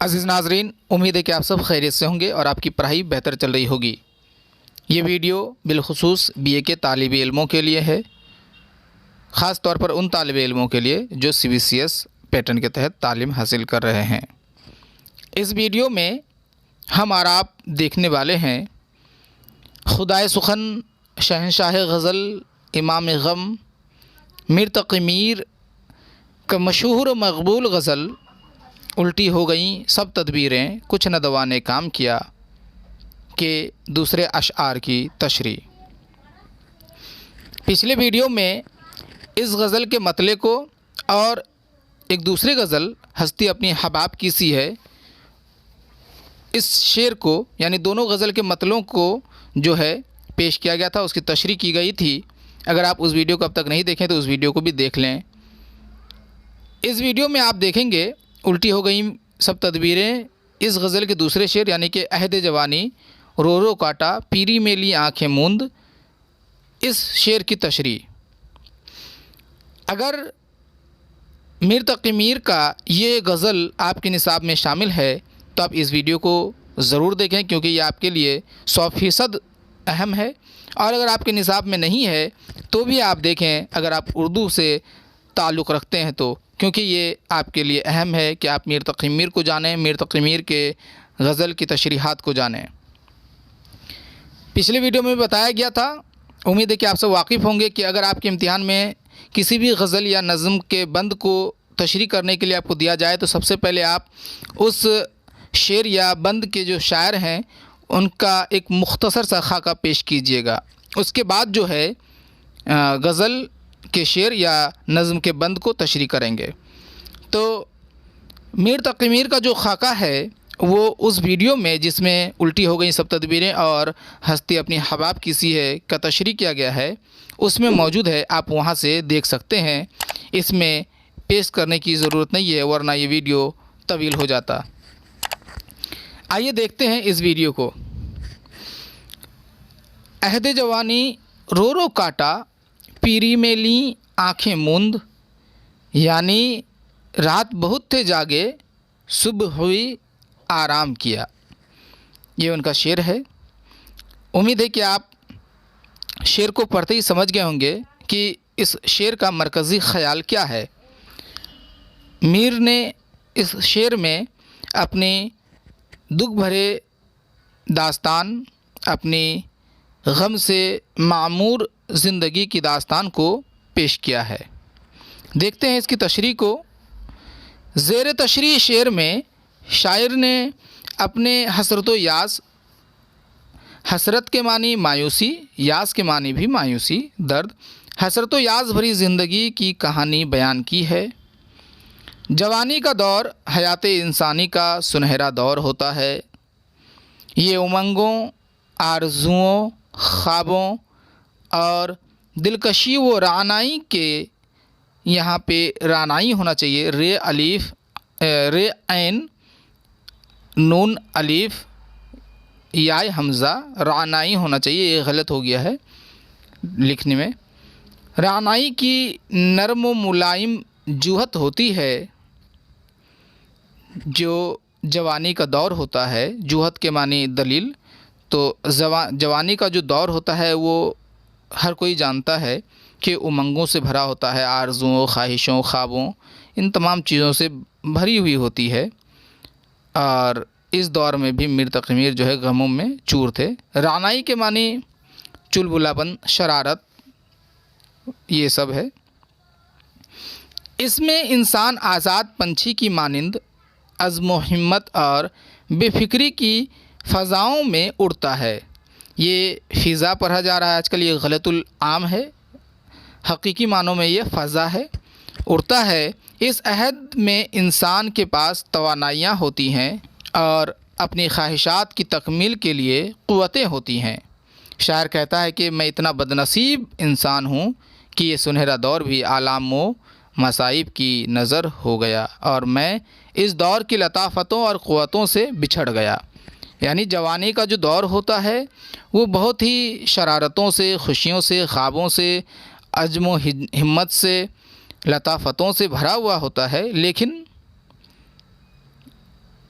अज़ीज़ नाज़रीन, उम्मीद है कि आप सब खैरियत से होंगे और आपकी पढ़ाई बेहतर चल रही होगी। ये वीडियो बिलखुसूस बीए के तालिब इल्मों के लिए है, ख़ास तौर पर उन तालिब इल्मों के लिए जो सीबीसीएस पैटर्न के तहत तालीम हासिल कर रहे हैं। इस वीडियो में हम और आप देखने वाले हैं खुदाए सुखन, शहंशाह गज़ल, इमाम गम, मीर तक़ी मीर का मशहूर मकबूल गज़ल उल्टी हो गईं सब तदबीरें, कुछ न दवा ने काम किया के दूसरे अशआर की तशरीह। पिछले वीडियो में इस गज़ल के मतले को और एक दूसरे गज़ल हस्ती अपनी हबाब की सी है, इस शेर को यानी दोनों गज़ल के मतलों को जो है पेश किया गया था, उसकी तशरीह की गई थी। अगर आप उस वीडियो को अब तक नहीं देखें तो उस वीडियो को भी देख लें। इस वीडियो में आप देखेंगे उल्टी हो गई सब तदबीरें, इस गज़ल के दूसरे शेर यानी कि अहद जवानी, रो रो काटा पीरी में ली आँखें मूंद, इस शेर की तशरीह। अगर मीर तक़ी मीर का ये गज़ल आपके निसाब में शामिल है तो आप इस वीडियो को ज़रूर देखें, क्योंकि ये आपके लिए 100% अहम है। और अगर आपके निसाब में नहीं है तो भी आप देखें, अगर आप उर्दू से ताल्लुक़ रखते हैं तो, क्योंकि ये आपके लिए अहम है कि आप मीर तक़ी मीर को जानें, मीर तक़ी मीर के गज़ल की तशरीहात को जानें। पिछले वीडियो में बताया गया था, उम्मीद है कि आप सब वाकिफ़ होंगे कि अगर आपके इम्तिहान में किसी भी गज़ल या नज़म के बंद को तशरीह करने के लिए आपको दिया जाए तो सबसे पहले आप उस शेर या बंद के जो शायर हैं उनका एक मुख्तसर सा खाका पेश कीजिएगा। उसके बाद जो है गज़ल के शेर या नज़म के बंद को तशरीह करेंगे। तो मीर तक़ी मीर का जो खाका है वो उस वीडियो में जिसमें उल्टी हो गई सब तदबीरें और हस्ती अपनी हबाब की सी है का तशरीह किया गया है, उसमें मौजूद है, आप वहाँ से देख सकते हैं। इसमें पेश करने की ज़रूरत नहीं है, वरना ये वीडियो तवील हो जाता। आइए देखते हैं इस वीडियो को। अहद जवानी रो रो काटा पीरी में ली आँखें मूंद, यानी रात बहुत थे जागे सुबह हुई आराम किया। ये उनका शेर है। उम्मीद है कि आप शेर को पढ़ते ही समझ गए होंगे कि इस शेर का मरकज़ी ख़याल क्या है। मीर ने इस शेर में अपनी दुख भरे दास्तान, अपनी गम से मामूर ज़िंदगी की दास्तान को पेश किया है। देखते हैं इसकी तशरीह को। ज़ेर तशरीह शेर में शायर ने अपने हसरतो यास, हसरत के मानी मायूसी, यास के मानी भी मायूसी, दर्द, हसरतो यास भरी ज़िंदगी की कहानी बयान की है। जवानी का दौर हयात इंसानी का सुनहरा दौर होता है। ये उमंगों, आरज़ुओं, ख्वाबों और दिलकशी व रानाई के, यहाँ पे रानाई होना चाहिए, रे अलीफ, रे ऐन नून अलीफ याय हमज़ा, रानाई होना चाहिए, ये गलत हो गया है लिखने में। रानाई की नरम व मुलायम जूहत होती है। जो जवानी का दौर होता है, जूहत के मानी दलील, तो जवानी का जो दौर होता है वो हर कोई जानता है कि उमंगों से भरा होता है, आरज़ुओं, ख्वाहिशों, ख्वाबों, इन तमाम चीज़ों से भरी हुई होती है। और इस दौर में भी मीर तक़ी मीर जो है गमों में चूर थे। रानाई के मानी चुलबुलापन, शरारत, ये सब है। इसमें इंसान आज़ाद पंछी की मानिंद अज़्म हिम्मत और बेफिक्री की फ़ज़ाओं में उड़ता है। ये फ़िज़ा पढ़ा जा रहा है आजकल, ये गलतुल आम है, हकीकी मानों में ये फ़ज़ा है, उड़ता है। इस अहद में इंसान के पास तवानाइयाँ होती हैं और अपनी ख्वाहिशात की तकमील के लिए क़ुव्वतें होती हैं। शायर कहता है कि मैं इतना बदनसीब इंसान हूँ कि ये सुनहरा दौर भी आलाम व मसाइब की नज़र हो गया और मैं इस दौर की लताफ़तों और क़ुव्वतों से बिछड़ गया। यानी जवानी का जो दौर होता है वो बहुत ही शरारतों से, खुशियों से, ख्वाबों से, अज़्म हिम्मत से, लताफ़तों से भरा हुआ होता है, लेकिन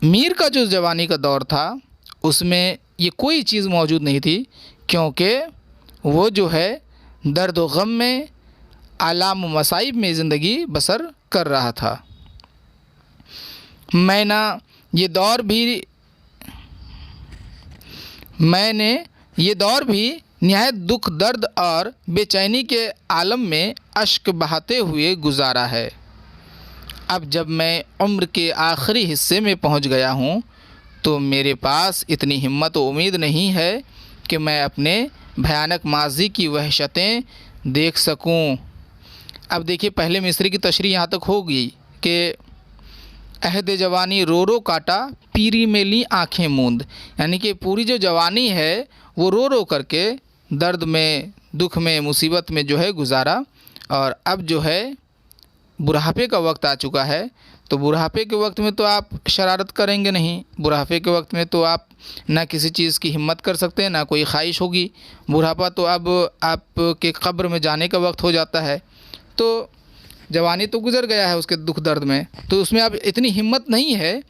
मीर का जो जवानी का दौर था उसमें ये कोई चीज़ मौजूद नहीं थी, क्योंकि वो जो है दर्द व गम में, आलाम व मसाइब में ज़िंदगी बसर कर रहा था। मैंने ये दौर भी निहायत दुख, दर्द और बेचैनी के आलम में अश्क बहाते हुए गुजारा है। अब जब मैं उम्र के आखिरी हिस्से में पहुंच गया हूं, तो मेरे पास इतनी हिम्मत व उम्मीद नहीं है कि मैं अपने भयानक माजी की वहशतें देख सकूं। अब देखिए, पहले मिस्री की तशरीह यहाँ तक होगी कि अहद जवानी रो रो काटा, पीरी में ली आँखें मूंद, यानी कि पूरी जो जवानी है वो रो रो करके दर्द में, दुख में, मुसीबत में जो है गुजारा, और अब जो है बुढ़ापे का वक्त आ चुका है। तो बुढ़ापे के वक्त में तो आप शरारत करेंगे नहीं, बुढ़ापे के वक्त में तो आप ना किसी चीज़ की हिम्मत कर सकते हैं, ना कोई ख्वाहिश होगी। बुढ़ापा तो अब आपके कब्र में जाने का वक्त हो जाता है। तो जवानी तो गुज़र गया है उसके दुख दर्द में, तो उसमें अब इतनी हिम्मत नहीं है,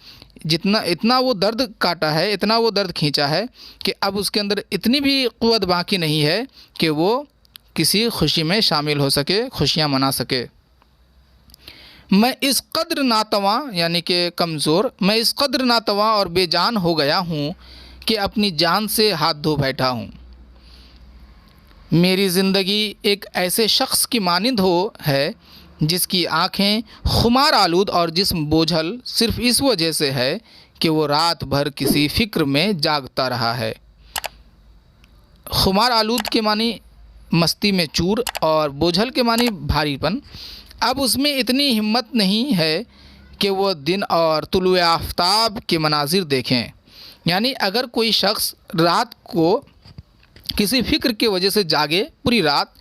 इतना वो दर्द काटा है, इतना वो दर्द खींचा है कि अब उसके अंदर इतनी भी क़ुव्वत बाकी नहीं है कि वो किसी खुशी में शामिल हो सके, खुशियाँ मना सके। मैं इस कद्र नातवा, यानी कि कमज़ोर, मैं इस कद्र नातवा और बेजान हो गया हूँ कि अपनी जान से हाथ धो बैठा हूँ। मेरी ज़िंदगी एक ऐसे शख्स की मानिंद है जिसकी आँखें खुमार आलूद और जिस्म बोझल सिर्फ़ इस वजह से है कि वो रात भर किसी फ़िक्र में जागता रहा है। खुमार आलूद के मानी मस्ती में चूर, और बोझल के मानी भारीपन। अब उसमें इतनी हिम्मत नहीं है कि वो दिन और तुलुए आफ़ताब के मनाजिर देखें। यानी अगर कोई शख्स रात को किसी फ़िक्र की वजह से जागे पूरी रात,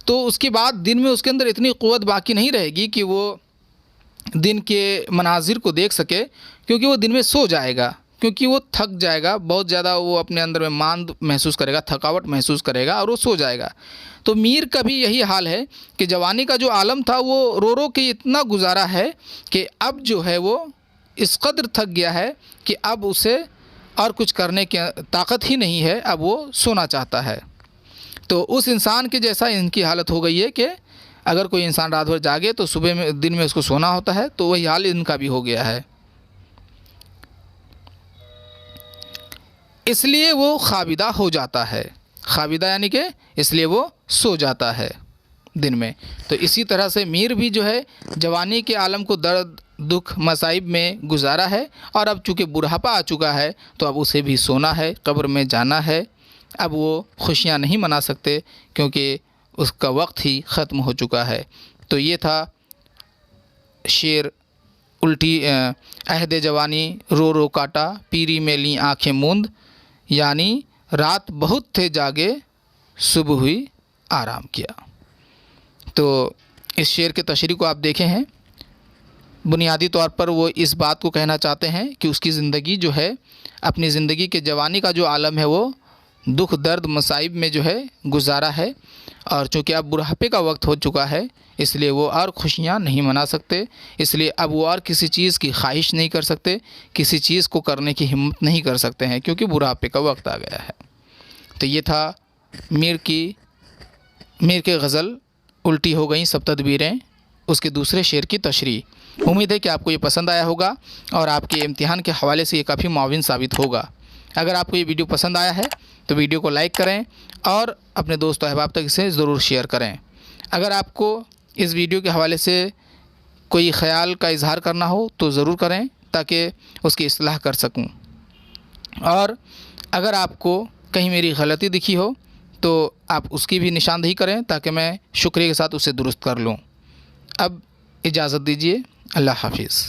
तो उसके बाद दिन में उसके अंदर इतनी क़ुव्वत बाकी नहीं रहेगी कि वो दिन के मनाजिर को देख सके, क्योंकि वो दिन में सो जाएगा, क्योंकि वो थक जाएगा बहुत ज़्यादा, वो अपने अंदर में मांद महसूस करेगा, थकावट महसूस करेगा और वो सो जाएगा। तो मीर का भी यही हाल है कि जवानी का जो आलम था वो रो रो के इतना गुजारा है कि अब जो है वो इस कदर थक गया है कि अब उसे और कुछ करने की ताकत ही नहीं है, अब वो सोना चाहता है। तो उस इंसान के जैसा इनकी हालत हो गई है कि अगर कोई इंसान रात भर जागे तो सुबह में, दिन में उसको सोना होता है, तो वही हाल इनका भी हो गया है। इसलिए वो खाबिदा हो जाता है, खाबिदा यानी कि इसलिए वो सो जाता है दिन में। तो इसी तरह से मीर भी जो है जवानी के आलम को दर्द, दुख, मसाइब में गुजारा है, और अब चूँकि बुढ़ापा आ चुका है तो अब उसे भी सोना है, कब्र में जाना है। अब वो खुशियाँ नहीं मना सकते क्योंकि उसका वक्त ही ख़त्म हो चुका है। तो ये था शेर उल्टी अहद जवानी रो रो काटा, पीरी में ली आँखें मूंद, यानी रात बहुत थे जागे, सुबह हुई आराम किया। तो इस शेर के तशरीह को आप देखे हैं। बुनियादी तौर पर वो इस बात को कहना चाहते हैं कि उसकी ज़िंदगी जो है, अपनी ज़िंदगी के जवानी का जो आलम है वो दुख, दर्द, मसाइब में जो है गुजारा है, और चूँकि अब बुढ़ापे का वक्त हो चुका है इसलिए वो और खुशियाँ नहीं मना सकते, इसलिए अब वो और किसी चीज़ की ख्वाहिश नहीं कर सकते, किसी चीज़ को करने की हिम्मत नहीं कर सकते हैं, क्योंकि बुढ़ापे का वक्त आ गया है। तो ये था मीर के गज़ल उल्टी हो गई सब तदबीरें, उसके दूसरे शेर की तशरीह। उम्मीद है कि आपको ये पसंद आया होगा और आपके इम्तिहान के हवाले से ये काफ़ी मुआविन साबित होगा। अगर आपको ये वीडियो पसंद आया है तो वीडियो को लाइक करें और अपने दोस्त अहबाब तक इसे ज़रूर शेयर करें। अगर आपको इस वीडियो के हवाले से कोई ख़याल का इजहार करना हो तो ज़रूर करें ताकि उसकी इस्लाह कर सकूं, और अगर आपको कहीं मेरी गलती दिखी हो तो आप उसकी भी निशानदेही करें ताकि मैं शुक्रिया के साथ उसे दुरुस्त कर लूं। अब इजाज़त दीजिए, अल्लाह हाफिज़।